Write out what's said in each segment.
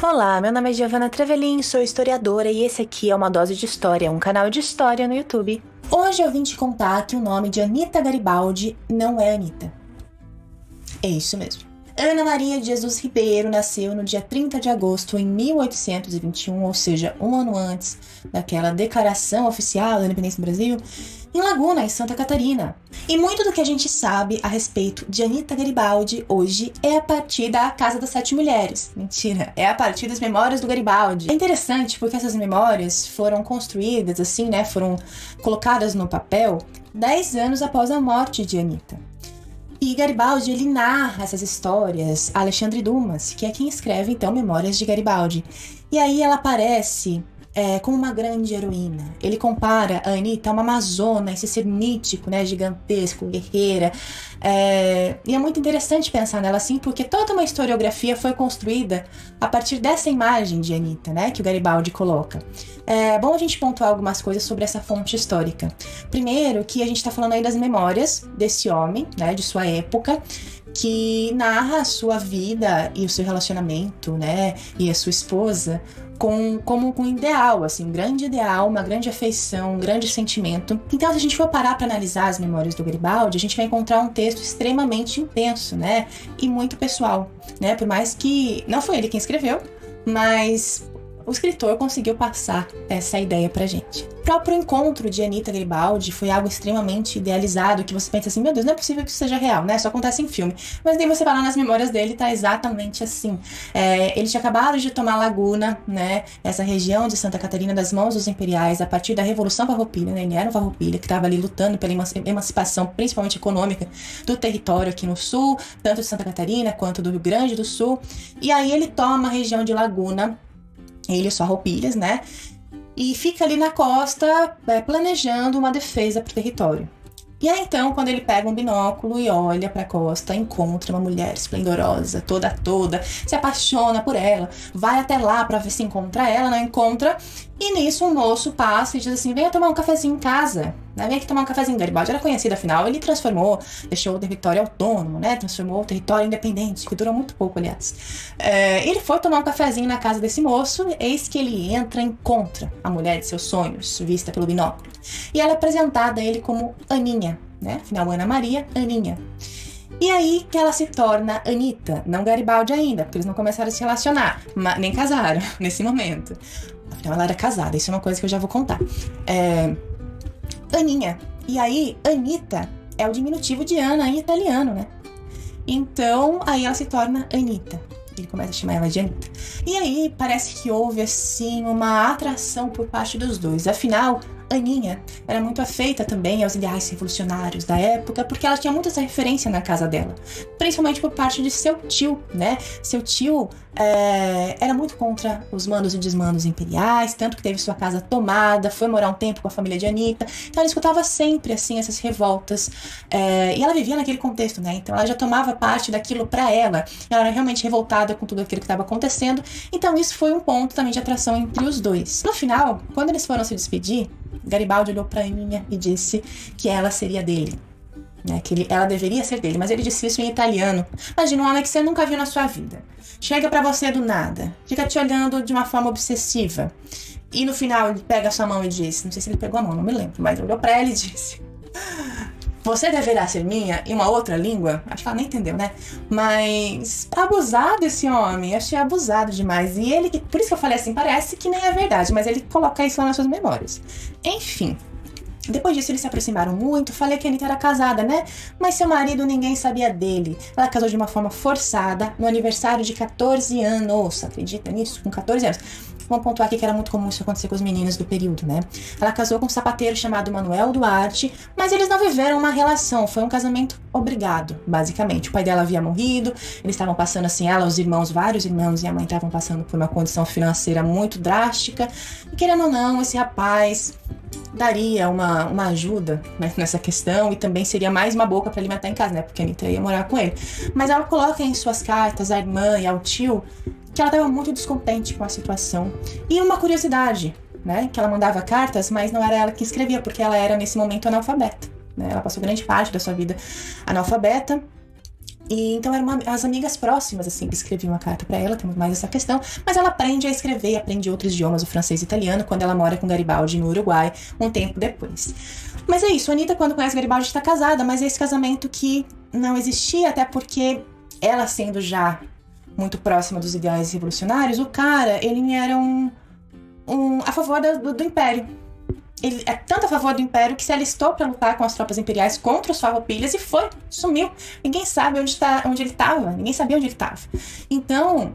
Olá, meu nome é Giovanna Trevelin, sou historiadora e esse aqui é Uma Dose de História, um canal de história no YouTube. Hoje eu vim te contar que o nome de Anita Garibaldi não é Anita. É isso mesmo. Ana Maria de Jesus Ribeiro nasceu no dia 30 de agosto em 1821, ou seja, um ano antes daquela declaração oficial da independência do Brasil, em Laguna, em Santa Catarina. E muito do que a gente sabe a respeito de Anita Garibaldi hoje é a partir da Casa das Sete Mulheres. Mentira, é a partir das memórias do Garibaldi. É interessante porque essas memórias foram construídas assim, né, foram colocadas no papel 10 anos após a morte de Anita. E Garibaldi, ele narra essas histórias a Alexandre Dumas, que é quem escreve, então, Memórias de Garibaldi. E aí ela aparece como uma grande heroína. Ele compara a Anita a uma amazona, esse ser mítico, né, gigantesco, guerreira. E é muito interessante pensar nela assim, porque toda uma historiografia foi construída a partir dessa imagem de Anita, né, que o Garibaldi coloca. É bom a gente pontuar algumas coisas sobre essa fonte histórica. Primeiro, que a gente está falando aí das memórias desse homem, né, de sua época, que narra a sua vida e o seu relacionamento, né, e a sua esposa como um ideal, assim, um grande ideal, uma grande afeição, um grande sentimento. Então, se a gente for parar para analisar as memórias do Garibaldi, a gente vai encontrar um texto extremamente intenso, né, e muito pessoal, né, por mais que não foi ele quem escreveu, mas o escritor conseguiu passar essa ideia pra gente. O próprio encontro de Anita Garibaldi foi algo extremamente idealizado, que você pensa assim, meu Deus, não é possível que isso seja real, né? Só acontece em filme. Mas daí você vai lá nas memórias dele, tá exatamente assim. Ele tinha acabado de tomar Laguna, né? Essa região de Santa Catarina das mãos dos imperiais, a partir da Revolução Farroupilha, né? Ele era um farroupilha que estava ali lutando pela emancipação, principalmente econômica, do território aqui no sul, tanto de Santa Catarina quanto do Rio Grande do Sul. E aí ele toma a região de Laguna, ele e suas roupilhas, né? E fica ali na costa, planejando uma defesa pro território. E aí, então, quando ele pega um binóculo e olha pra costa, encontra uma mulher esplendorosa, toda, se apaixona por ela, vai até lá pra ver se encontra ela, não encontra, e nisso um moço passa e diz assim, venha tomar um cafezinho em casa, né? Vem aqui tomar um cafezinho. Garibaldi era conhecido, afinal, ele transformou, deixou o território autônomo, né? Transformou o território independente, que durou muito pouco, aliás. Ele foi tomar um cafezinho na casa desse moço, eis que ele encontra a mulher de seus sonhos, vista pelo binóculo. E ela é apresentada a ele como Aninha, né? Afinal, Ana Maria, Aninha. E aí que ela se torna Anita, não Garibaldi ainda, porque eles não começaram a se relacionar, nem casaram nesse momento. Afinal, ela era casada, isso é uma coisa que eu já vou contar. Aninha. E aí, Anita é o diminutivo de Ana em italiano, né? Então, aí ela se torna Anita. Ele começa a chamar ela de Anita. E aí, parece que houve, assim, uma atração por parte dos dois. Afinal, Aninha era muito afeita também aos ideais revolucionários da época, porque ela tinha muita essa referência na casa dela, principalmente por parte de seu tio, né? Seu tio era muito contra os mandos e desmandos imperiais, tanto que teve sua casa tomada, foi morar um tempo com a família de Anita, então ela escutava sempre, assim, essas revoltas, e ela vivia naquele contexto, né? Então ela já tomava parte daquilo pra ela, ela era realmente revoltada com tudo aquilo que estava acontecendo, então isso foi um ponto também de atração entre os dois. No final, quando eles foram se despedir, Garibaldi olhou pra Aninha e disse que ela seria dele, né? Que ela deveria ser dele, mas ele disse isso em italiano. Imagina um homem que você nunca viu na sua vida. Chega pra você do nada, fica te olhando de uma forma obsessiva. E no final ele pega a sua mão e diz, não sei se ele pegou a mão, não me lembro, mas olhou pra ela e disse, você deverá ser minha, em uma outra língua. Acho que ela nem entendeu, né? Mas abusado esse homem, achei abusado demais. E ele, por isso que eu falei assim, parece que nem é verdade, mas ele coloca isso lá nas suas memórias. Enfim, depois disso eles se aproximaram muito. Falei que a Anita era casada, né? Mas seu marido ninguém sabia dele. Ela casou de uma forma forçada no aniversário de 14 anos. Acredita nisso? Com 14 anos. Vamos pontuar aqui que era muito comum isso acontecer com os meninos do período, né? Ela casou com um sapateiro chamado Manuel Duarte, mas eles não viveram uma relação, foi um casamento obrigado, basicamente. O pai dela havia morrido, eles estavam passando assim, ela, os irmãos, vários irmãos e a mãe estavam passando por uma condição financeira muito drástica, e querendo ou não, esse rapaz daria uma ajuda, né, nessa questão, e também seria mais uma boca para alimentar em casa, né? Porque a Anita ia morar com ele. Mas ela coloca em suas cartas à irmã e ao tio que ela estava muito descontente com a situação. E uma curiosidade, né? Que ela mandava cartas, mas não era ela que escrevia, porque ela era, nesse momento, analfabeta, né? Ela passou grande parte da sua vida analfabeta. E então eram as amigas próximas, assim, que escreviam a carta pra ela, temos mais essa questão. Mas ela aprende a escrever e aprende outros idiomas, o francês e o italiano, quando ela mora com Garibaldi no Uruguai, um tempo depois. Mas é isso, a Anitta, quando conhece Garibaldi, está casada, mas é esse casamento que não existia, até porque ela sendo já muito próxima dos ideais revolucionários, o cara, ele era a favor do Império. Ele é tanto a favor do Império que se alistou para lutar com as tropas imperiais contra os farroupilhas e sumiu. Ninguém sabe onde ele estava, ninguém sabia onde ele estava. Então,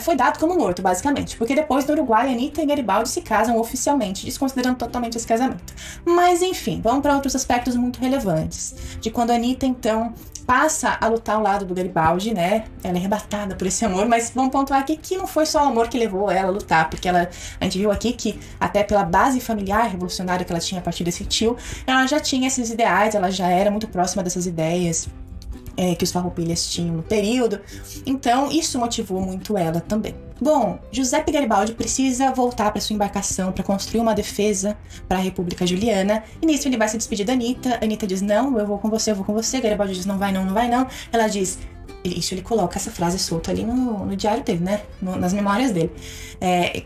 foi dado como morto, basicamente, porque depois do Uruguai, Anitta e Garibaldi se casam oficialmente, desconsiderando totalmente esse casamento. Mas, enfim, vamos para outros aspectos muito relevantes, de quando a Anitta, então, passa a lutar ao lado do Garibaldi, né? Ela é arrebatada por esse amor, mas vamos pontuar aqui que não foi só o amor que levou ela a lutar, porque a gente viu aqui que, até pela base familiar revolucionária que ela tinha a partir desse tio, ela já tinha esses ideais, ela já era muito próxima dessas ideias que os farroupilhas tinham no período, então isso motivou muito ela também. Bom, Giuseppe Garibaldi precisa voltar para sua embarcação para construir uma defesa para a República Juliana, e nisso ele vai se despedir da Anitta. Anitta diz, não, eu vou com você. Garibaldi diz, não vai não. Ela diz, ele coloca essa frase solta ali no diário dele, né, nas memórias dele,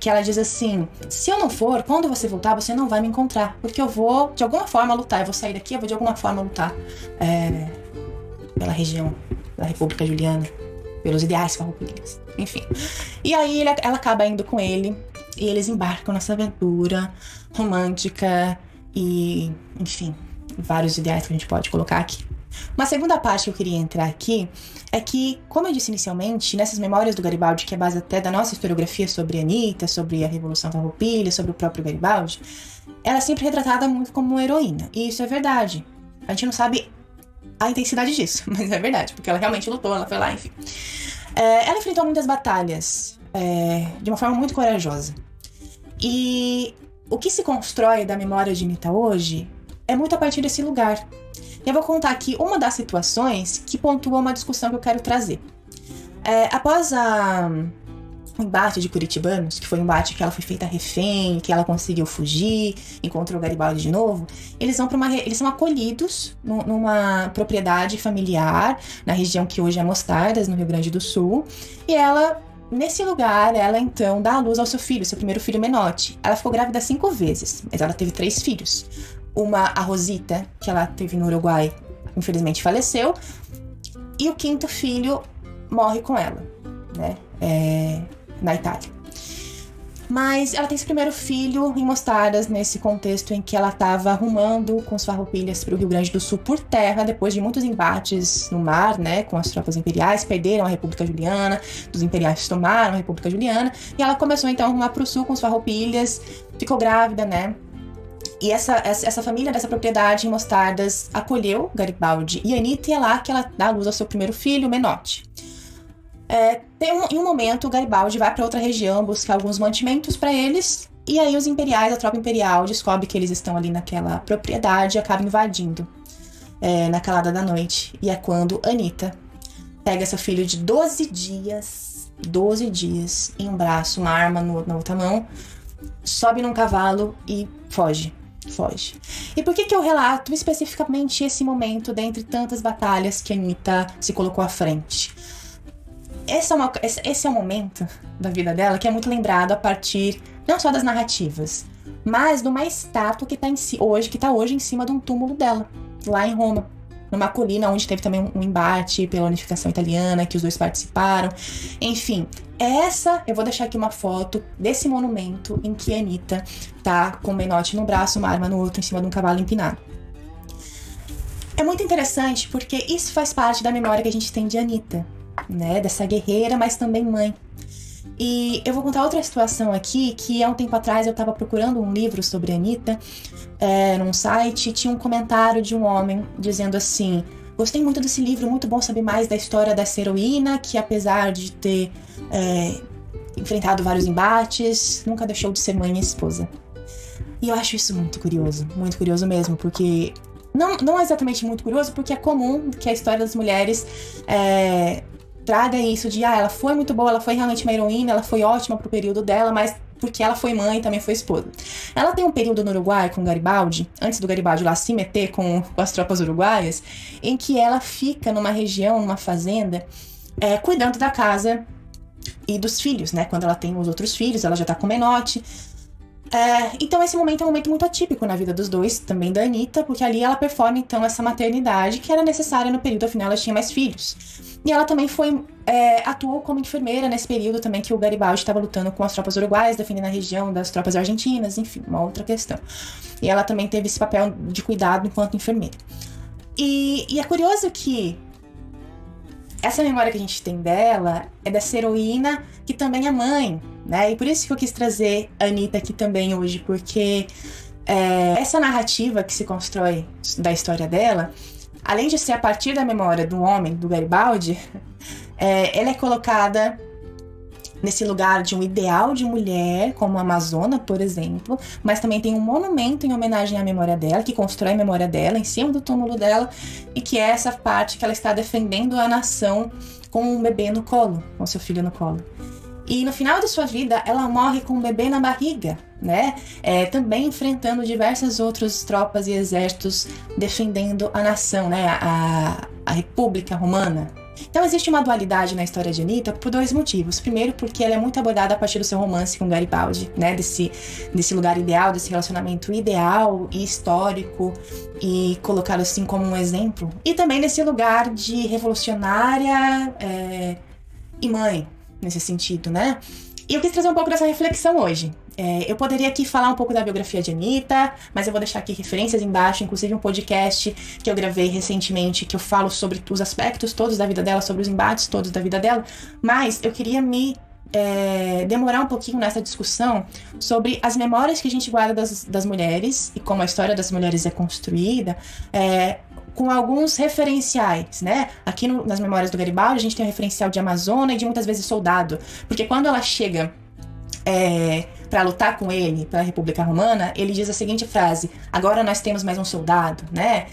que ela diz assim, se eu não for, quando você voltar, você não vai me encontrar, porque eu vou de alguma forma lutar, eu vou sair daqui, eu vou de alguma forma lutar pela região da República Juliana, pelos ideais farroupilhas, enfim. E aí ela acaba indo com ele, e eles embarcam nessa aventura romântica e, enfim, vários ideais que a gente pode colocar aqui. Uma segunda parte que eu queria entrar aqui é que, como eu disse inicialmente, nessas memórias do Garibaldi, que é base até da nossa historiografia sobre a Anitta, sobre a Revolução Farroupilha, sobre o próprio Garibaldi, ela é sempre retratada muito como uma heroína, e isso é verdade. A gente não sabe a intensidade disso, mas é verdade, porque ela realmente lutou, ela foi lá, enfim. Ela enfrentou muitas batalhas de uma forma muito corajosa. E o que se constrói da memória de Anitta hoje é muito a partir desse lugar. E eu vou contar aqui uma das situações que pontua uma discussão que eu quero trazer. Após o embate de Curitibanos, que foi um embate que ela foi feita refém, que ela conseguiu fugir, encontrou o Garibaldi de novo, eles são acolhidos numa propriedade familiar, na região que hoje é Mostardas, no Rio Grande do Sul, e nesse lugar, ela então dá à luz ao seu filho, seu primeiro filho, Menotti. Ela ficou grávida 5 vezes, mas ela teve 3 filhos. A Rosita, que ela teve no Uruguai, infelizmente faleceu, e o 5º filho morre com ela, né? Na Itália. Mas ela tem esse primeiro filho em Mostardas, nesse contexto em que ela estava rumando com os farroupilhas para o Rio Grande do Sul por terra, depois de muitos embates no mar, né, com as tropas imperiais, perderam a República Juliana, os imperiais tomaram a República Juliana, e ela começou então a rumar para o sul com os farroupilhas, ficou grávida, né, e essa família dessa propriedade em Mostardas acolheu Garibaldi e Anitta, e é lá que ela dá à luz ao seu primeiro filho, Menotti. Em um momento, o Garibaldi vai para outra região buscar alguns mantimentos para eles, e aí os imperiais, a tropa imperial, descobre que eles estão ali naquela propriedade e acaba invadindo na calada da noite. E é quando Anitta pega seu filho de 12 dias em um braço, uma arma na outra mão, sobe num cavalo e foge. E por que eu relato especificamente esse momento dentre tantas batalhas que Anitta se colocou à frente? Esse é um momento da vida dela que é muito lembrado a partir não só das narrativas, mas de uma estátua que está hoje em cima de um túmulo dela, lá em Roma, numa colina onde teve também um embate pela unificação italiana, que os dois participaram. Enfim, eu vou deixar aqui uma foto desse monumento em que a Anitta tá com o Menotti no braço, uma arma no outro, em cima de um cavalo empinado. É muito interessante porque isso faz parte da memória que a gente tem de Anitta, né, dessa guerreira, mas também mãe. E eu vou contar outra situação aqui, que há um tempo atrás eu estava procurando um livro sobre a Anitta num site, e tinha um comentário de um homem dizendo assim: gostei muito desse livro, muito bom saber mais da história dessa heroína, que apesar de ter enfrentado vários embates, nunca deixou de ser mãe e esposa. E eu acho isso muito curioso mesmo, porque não é exatamente muito curioso, porque é comum que a história das mulheres traga isso de ela foi muito boa, ela foi realmente uma heroína, ela foi ótima pro período dela, mas porque ela foi mãe e também foi esposa. Ela tem um período no Uruguai com Garibaldi, antes do Garibaldi lá se meter com as tropas uruguaias, em que ela fica numa região, numa fazenda, cuidando da casa e dos filhos, né? Quando ela tem os outros filhos, ela já tá com o Menotti. Então esse momento é um momento muito atípico na vida dos dois, também da Anitta, porque ali ela performa então essa maternidade que era necessária no período, afinal ela tinha mais filhos. E ela também atuou como enfermeira nesse período também que o Garibaldi estava lutando com as tropas uruguaias, defendendo a região das tropas argentinas, enfim, uma outra questão. E ela também teve esse papel de cuidado enquanto enfermeira. E é curioso que essa memória que a gente tem dela é dessa heroína que também é mãe, né? E por isso que eu quis trazer a Anitta aqui também hoje, porque essa narrativa que se constrói da história dela, além de ser a partir da memória do homem, do Garibaldi, ela é colocada nesse lugar de um ideal de mulher, como a Amazona, por exemplo, mas também tem um monumento em homenagem à memória dela, que constrói a memória dela em cima do túmulo dela, e que é essa parte que ela está defendendo a nação com um bebê no colo, com seu filho no colo. E no final de sua vida, ela morre com um bebê na barriga, né? Também enfrentando diversas outras tropas e exércitos defendendo a nação, né? A República Romana. Então existe uma dualidade na história de Anitta por dois motivos. Primeiro, porque ela é muito abordada a partir do seu romance com Garibaldi, né? Desse lugar ideal, desse relacionamento ideal e histórico, e colocado assim como um exemplo. E também desse lugar de revolucionária e mãe, nesse sentido, né? E eu quis trazer um pouco dessa reflexão hoje. Eu poderia aqui falar um pouco da biografia de Anitta, mas eu vou deixar aqui referências embaixo, inclusive um podcast que eu gravei recentemente, que eu falo sobre os aspectos todos da vida dela, sobre os embates todos da vida dela, mas eu queria me demorar um pouquinho nessa discussão sobre as memórias que a gente guarda das mulheres e como a história das mulheres é construída, com alguns referenciais, né? Aqui nas memórias do Garibaldi a gente tem o referencial de Amazona e de muitas vezes soldado, porque quando ela chega para lutar com ele pela República Romana, ele diz a seguinte frase: agora nós temos mais um soldado, né?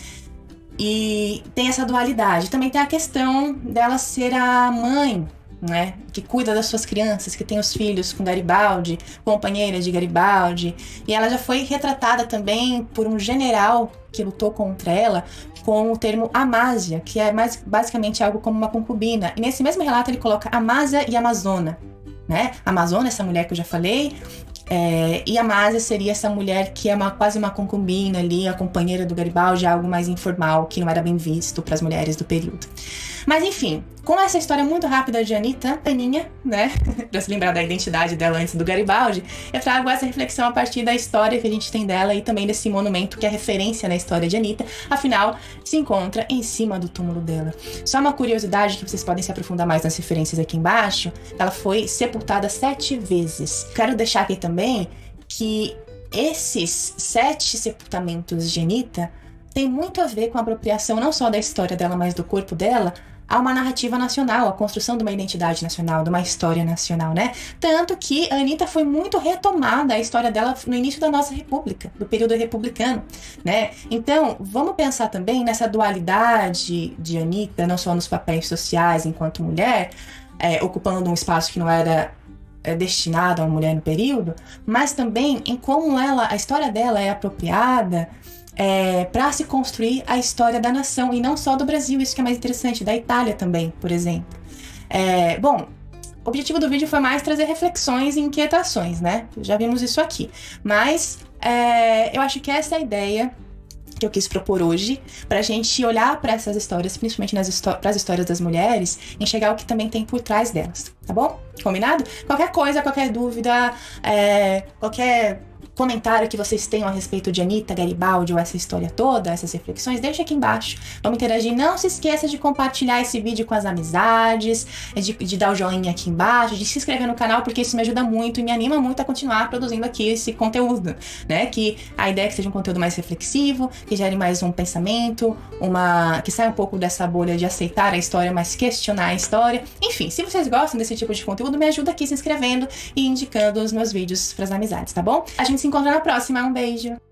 E tem essa dualidade. Também tem a questão dela ser a mãe, né, que cuida das suas crianças, que tem os filhos com Garibaldi, companheira de Garibaldi, e ela já foi retratada também por um general que lutou contra ela com o termo Amásia, que é basicamente algo como uma concubina. E nesse mesmo relato ele coloca Amásia e Amazona, né? Amazona, essa mulher que eu já falei, e Amásia seria essa mulher que é quase uma concubina ali, a companheira do Garibaldi, algo mais informal, que não era bem visto para as mulheres do período. Mas enfim, com essa história muito rápida de Anitta, Aninha, né, pra se lembrar da identidade dela antes do Garibaldi, eu trago essa reflexão a partir da história que a gente tem dela e também desse monumento que é referência na história de Anitta, afinal, se encontra em cima do túmulo dela. Só uma curiosidade que vocês podem se aprofundar mais nas referências aqui embaixo, ela foi sepultada 7 vezes. Quero deixar aqui também que esses 7 sepultamentos de Anitta tem muito a ver com a apropriação não só da história dela, mas do corpo dela, a uma narrativa nacional, a construção de uma identidade nacional, de uma história nacional, né? Tanto que a Anitta foi muito retomada, a história dela no início da nossa república, do período republicano, né? Então, vamos pensar também nessa dualidade de Anitta, não só nos papéis sociais enquanto mulher, ocupando um espaço que não era destinado a uma mulher no período, mas também em como a história dela é apropriada para se construir a história da nação, e não só do Brasil, isso que é mais interessante, da Itália também, por exemplo. Bom, o objetivo do vídeo foi mais trazer reflexões e inquietações, né? Já vimos isso aqui, mas eu acho que essa é a ideia que eu quis propor hoje, pra gente olhar para essas histórias, principalmente para as histórias das mulheres, enxergar o que também tem por trás delas, tá bom? Combinado? Qualquer coisa, qualquer dúvida, qualquer comentário que vocês tenham a respeito de Anitta, Garibaldi ou essa história toda, essas reflexões, deixa aqui embaixo. Vamos interagir. Não se esqueça de compartilhar esse vídeo com as amizades, de dar o joinha aqui embaixo, de se inscrever no canal, porque isso me ajuda muito e me anima muito a continuar produzindo aqui esse conteúdo, né? Que a ideia é que seja um conteúdo mais reflexivo, que gere mais um pensamento, que saia um pouco dessa bolha de aceitar a história, mas questionar a história. Enfim, se vocês gostam desse tipo de conteúdo, me ajuda aqui se inscrevendo e indicando os meus vídeos para as amizades, tá bom? A gente se encontra na próxima. Um beijo!